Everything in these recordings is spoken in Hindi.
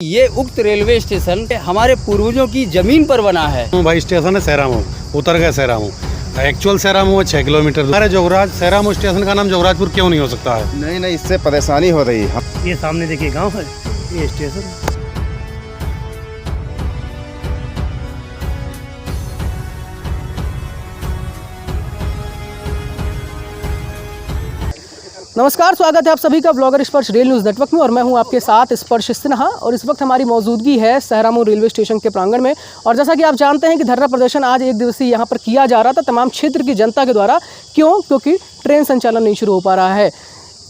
ये उक्त रेलवे स्टेशन हमारे पूर्वजों की जमीन पर बना है। भाई स्टेशन है सैरामऊ, उतर गए सैरामऊ। एक्चुअल सैरामऊ है 6 किलोमीटर। हमारे जोगराज सैरामऊ स्टेशन का नाम जोगराजपुर क्यों नहीं हो सकता है? नहीं, इससे परेशानी हो रही है। ये सामने देखिए गांव है, ये स्टेशन है। नमस्कार, स्वागत है आप सभी का ब्लॉगर स्पर्श रेल न्यूज़ नेटवर्क में और मैं हूं आपके साथ स्पर्श सिन्हा। और इस वक्त हमारी मौजूदगी है सैरामऊ रेलवे स्टेशन के प्रांगण में। और जैसा कि आप जानते हैं कि धरना प्रदर्शन आज एक दिवसीय यहां पर किया जा रहा था तमाम क्षेत्र की जनता के द्वारा। क्योंकि ट्रेन संचालन नहीं शुरू हो पा रहा है।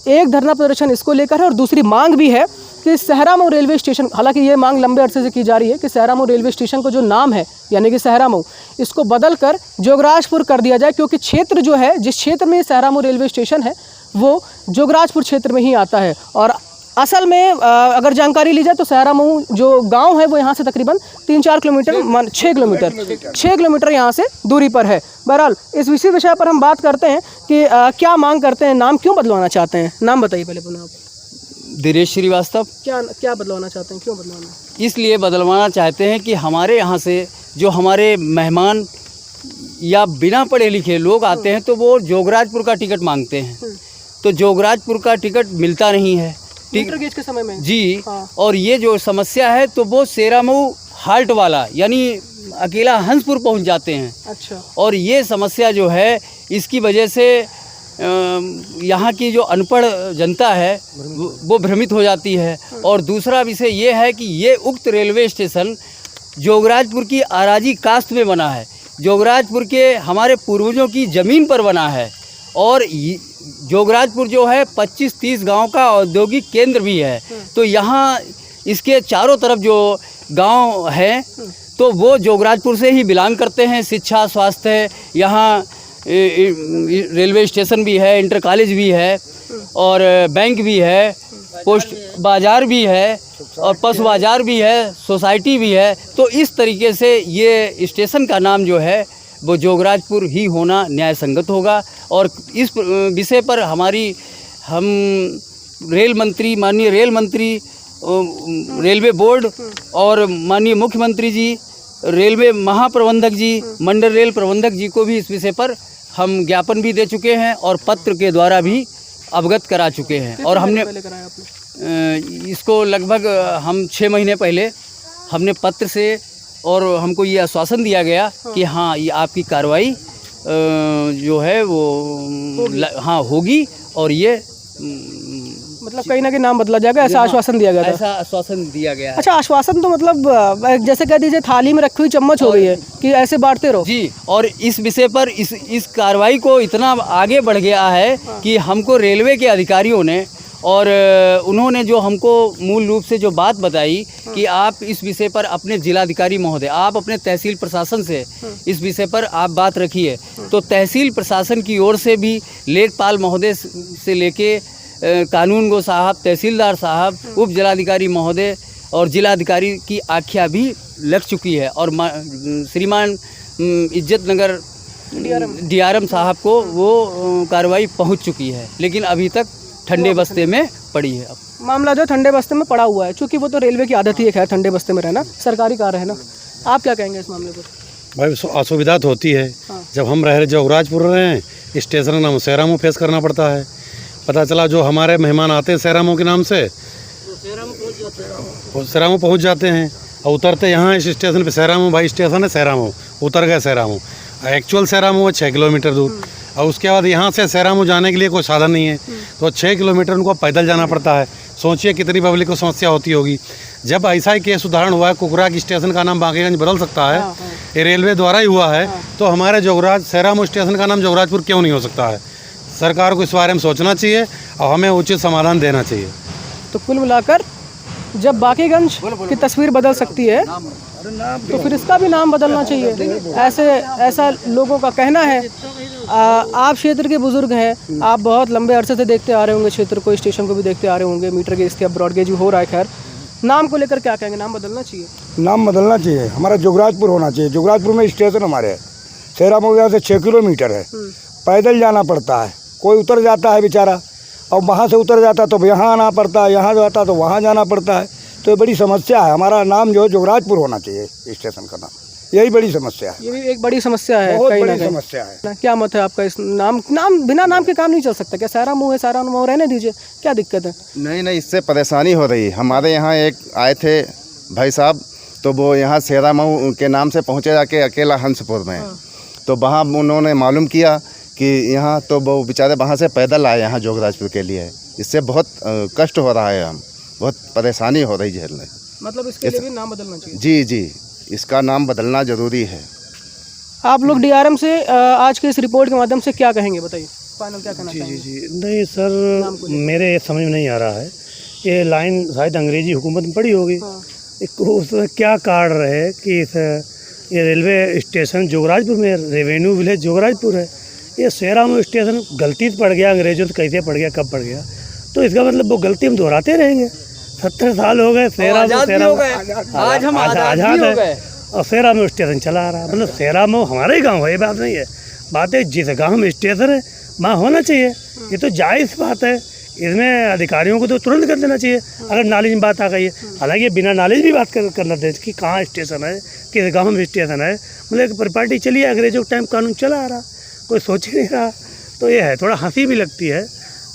एक धरना प्रदर्शन इसको लेकर है और दूसरी मांग भी है कि सैरामऊ रेलवे स्टेशन, हालांकि ये मांग लंबे अरसे से की जा रही है कि सैरामऊ रेलवे स्टेशन को जो नाम है यानी कि सैरामऊ, इसको बदल कर जोगराजपुर कर दिया जाए। क्योंकि क्षेत्र जो है, जिस क्षेत्र में सैरामऊ रेलवे स्टेशन है वो जोगराजपुर क्षेत्र में ही आता है। और असल में अगर जानकारी ली जाए तो सैरामऊ जो गांव है वो यहाँ से तकरीबन 3-4 किलोमीटर 6 किलोमीटर यहाँ से दूरी पर है। बहरहाल इस विषय पर हम बात करते हैं कि क्या मांग करते हैं, नाम क्यों बदलवाना चाहते हैं। नाम बताइए पहले पुनः आप। दिनेश श्रीवास्तव। क्या बदलवाना चाहते हैं, क्यों बदलवाना? इसलिए बदलवाना चाहते हैं कि हमारे यहाँ से जो हमारे मेहमान या बिना पढ़े लिखे लोग आते हैं तो वो जोगराजपुर का टिकट मांगते हैं, तो जोगराजपुर का टिकट मिलता नहीं है मीटर गेज के समय में जी। हाँ। और ये जो समस्या है तो वो सैरामऊ हाल्ट वाला यानी अकेला हंसपुर पहुंच जाते हैं। अच्छा। और ये समस्या जो है इसकी वजह से यहाँ की जो अनपढ़ जनता है वो भ्रमित हो जाती है। और दूसरा विषय ये है कि ये उक्त रेलवे स्टेशन जोगराजपुर की आराजी कास्त में बना है, जोगराजपुर के हमारे पूर्वजों की ज़मीन पर बना है। और जोगराजपुर जो है 25-30 गांव का औद्योगिक केंद्र भी है। तो यहाँ इसके चारों तरफ जो गांव हैं तो वो जोगराजपुर से ही बिलोंग करते हैं। शिक्षा, स्वास्थ्य, यहाँ रेलवे स्टेशन भी है, इंटर कॉलेज भी है और बैंक भी है, पोस्ट बाज़ार भी है और पशु बाज़ार भी है, सोसाइटी भी है। तो इस तरीके से ये स्टेशन का नाम जो है वो जोगराजपुर ही होना न्याय संगत होगा। और इस विषय पर हम रेल मंत्री, माननीय रेल मंत्री, रेलवे बोर्ड और माननीय मुख्यमंत्री जी, रेलवे महाप्रबंधक जी, मंडल रेल प्रबंधक जी को भी इस विषय पर हम ज्ञापन भी दे चुके हैं और पत्र के द्वारा भी अवगत करा चुके हैं। और हमने इसको लगभग हम 6 महीने पहले हमने पत्र से और हमको ये आश्वासन दिया गया कि हाँ ये आपकी कार्रवाई जो है वो होगी और ये मतलब कहीं ना कहीं नाम बदला जाएगा, ऐसा आश्वासन दिया गया था। ऐसा आश्वासन दिया गया है। अच्छा, आश्वासन तो मतलब जैसे कह दीजिए थाली में रखी हुई चम्मच हो गई है कि ऐसे बांटते रहो जी। और इस विषय पर इस कार्रवाई को इतना आगे बढ़ गया है कि हमको रेलवे के अधिकारियों ने और उन्होंने जो हमको मूल रूप से जो बात बताई कि आप इस विषय पर अपने जिलाधिकारी महोदय, आप अपने तहसील प्रशासन से इस विषय पर आप बात रखिए। तो तहसील प्रशासन की ओर से भी लेखपाल महोदय से लेके कानूनगो साहब, तहसीलदार साहब, उप जिलाधिकारी महोदय और जिलाधिकारी की आख्या भी लग चुकी है। और श्रीमान इज्जत नगर DRM साहब को वो कार्रवाई पहुंच चुकी है, लेकिन अभी तक ठंडे बस्ते में पड़ी है। अब मामला जो ठंडे बस्ते में पड़ा हुआ है, क्योंकि वो तो रेलवे की आदत ही है ठंडे बस्ते में रहना, सरकारी कार्य है ना। आप क्या कहेंगे इस मामले पर? भाई असुविधा तो होती है। जब हम रह रहे जोगराजपुर रहे हैं, स्टेशन का नाम सैरामऊ फेस करना पड़ता है। पता चला जो हमारे मेहमान आते हैं सैरामऊ के नाम से वो सैरामऊ पहुँच जाते हैं और उतरते यहाँ इस स्टेशन पे सैरामऊ, भाई स्टेशन है सैरामऊ, उतर गए सैरामऊ। एक्चुअल सैरामऊ है 6 किलोमीटर दूर। और उसके बाद यहाँ से सैरामऊ जाने के लिए कोई साधन नहीं है, तो 6 किलोमीटर उनको पैदल जाना पड़ता है। सोचिए कितनी पब्लिक को समस्या होती होगी। जब ऐसा ही केस उदाहरण हुआ है, कुकराग स्टेशन का नाम बांकीगंज बदल सकता है, ये रेलवे द्वारा ही हुआ है, तो हमारे सैरामऊ स्टेशन का नाम जोगराजपुर क्यों नहीं हो सकता है? सरकार को इस बारे में सोचना चाहिए और हमें उचित समाधान देना चाहिए। तो कुल मिलाकर जब बांकीगंज की तस्वीर बदल सकती है तो फिर इसका भी नाम बदलना चाहिए, ऐसा लोगों का कहना है। आप क्षेत्र के बुजुर्ग हैं, आप बहुत लंबे अरसे से देखते आ रहे होंगे क्षेत्र को, स्टेशन को भी देखते आ रहे होंगे। मीटर गेज थी, अब ब्रॉड गेज भी हो रहा है। खैर, नाम को लेकर क्या कहेंगे? नाम बदलना चाहिए? नाम बदलना चाहिए, हमारा जोगराजपुर होना चाहिए। जोगराजपुर में स्टेशन हमारे है, सैरामऊ से 6 किलोमीटर है, पैदल जाना पड़ता है। कोई उतर जाता है बेचारा और वहाँ से उतर जाता तो यहाँ आना पड़ता है, यहाँ जाता तो वहाँ जाना पड़ता है। तो ये बड़ी समस्या है। हमारा नाम जो है जोगराजपुर होना चाहिए स्टेशन का नाम, यही बड़ी समस्या है, ये भी एक बड़ी समस्या है बहुत कहीं ना बड़ी कहीं। समस्या है। क्या मत है आपका इस नाम बिना नाम के काम नहीं चल सकता क्या? सहरा मुँह है, सहरा मुँह रहने दीजिए, क्या दिक्कत है? नहीं, इससे परेशानी हो रही। हमारे यहाँ एक आए थे भाई साहब, तो वो यहाँ सेरा मऊ के नाम से पहुँचे जाके अकेला हंसपुर में। तो वहाँ उन्होंने मालूम किया कि यहाँ, तो वो बेचारे वहाँ से पैदल आए यहाँ जोगराजपुर के लिए। इससे बहुत कष्ट हो रहा है, हम बहुत परेशानी हो रही झेलने। मतलब इसके लिए भी नाम बदलना चाहिए। जी, इसका नाम बदलना ज़रूरी है। आप लोग डीआरएम से आज के इस रिपोर्ट के माध्यम से क्या कहेंगे, बताइए फाइनल क्या कहना चाहेंगे? जी नहीं सर, मेरे समझ में नहीं आ रहा है। ये लाइन शायद अंग्रेजी हुकूमत में पड़ी होगी। उसमें क्या काट रहे हैं कि ये रेलवे स्टेशन जोगराजपुर में, रेवेन्यू विलेज जोगराजपुर है। ये सहरा मुँह स्टेशन गलती से पड़ गया, अंग्रेजों से कैसे पड़ गया, कब पड़ गया, तो इसका मतलब वो गलती हम दोहराते रहेंगे। 70 साल हो गए सहरा आज हम आजाद हो गए और सहरा में स्टेशन चला आ रहा है। मतलब सहरा में हमारा ही गांव है, ये बात नहीं है। बात है जिस गांव में स्टेशन है वहाँ होना चाहिए, ये तो जायज़ बात है। इसमें अधिकारियों को तो तुरंत कर देना चाहिए अगर नॉलेज में बात आ गई है। हालांकि बिना नॉलेज भी बात करना चाहिए कि कहाँ स्टेशन है, किस गाँव में स्टेशन है। मतलब एक परिपाटी चलिए, अंग्रेजों के टाइम कानून चला आ रहा, कोई सोच ही नहीं रहा। तो ये है, थोड़ा हंसी भी लगती है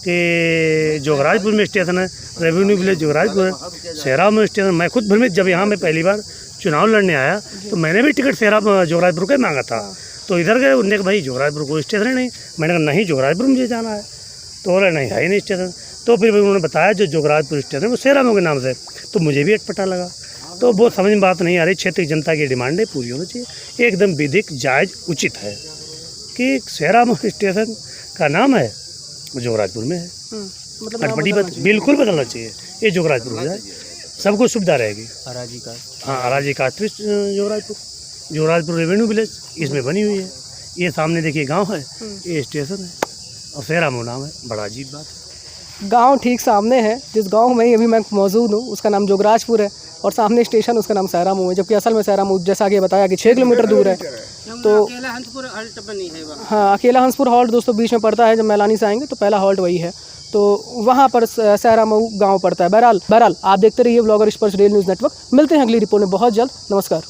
कि जोगराजपुर में स्टेशन है, रेवेन्यू विलेज जोगराजपुर है, सहरा में स्टेशन। मैं खुद भ्रमित, जब यहाँ मैं पहली बार चुनाव लड़ने आया तो मैंने भी टिकट सहरा जोगराजपुर का मांगा था। तो इधर गए, उनने कहा भाई जोगराजपुर को स्टेशन है नहीं। मैंने कहा नहीं, जोगराजपुर मुझे जाना है। तो बोला नहीं है ही नहीं स्टेशन। तो फिर उन्होंने बताया जो जोगराजपुर स्टेशन है वो सहरा के नाम से। तो मुझे भी अटपटा लगा। तो बहुत समझ में बात नहीं आ रही। क्षेत्र की जनता की डिमांडें पूरी होनी चाहिए। एकदम विधिक, जायज़, उचित है कि सहरा स्टेशन का नाम है जोगराजपुर में है। मतलब अटपटी बात बिल्कुल बदलना चाहिए। ये जोगराजपुर हो जाए, सबको सुविधा रहेगी। अराजी का हाँ, अराजी कास्ट जोगराजपुर रेवेन्यू विलेज इसमें बनी हुई है। ये सामने देखिए गांव है, ये स्टेशन है और सहरा मुँह नाम है। बड़ा अजीब बात है। गांव ठीक सामने है, जिस गांव में अभी मैं मौजूद हूँ उसका नाम जोगराजपुर है और सामने स्टेशन उसका नाम सहरा मुँह है, जबकि असल में सहरा मुँह जैसा कि बताया कि 6 किलोमीटर दूर है। तो अकेला हंसपुर हॉल्ट बनी है वहाँ। हाँ, अकेला हंसपुर हॉल्ट दोस्तों बीच में पड़ता है। जब मैलानी से आएंगे तो पहला हॉल्ट वही है, तो वहाँ पर सहरा मऊ गाँव पड़ता है। बहरहाल आप देखते रहिए ब्लॉगर स्पर्श रेल न्यूज़ नेटवर्क। मिलते हैं अगली रिपोर्ट में बहुत जल्द। नमस्कार।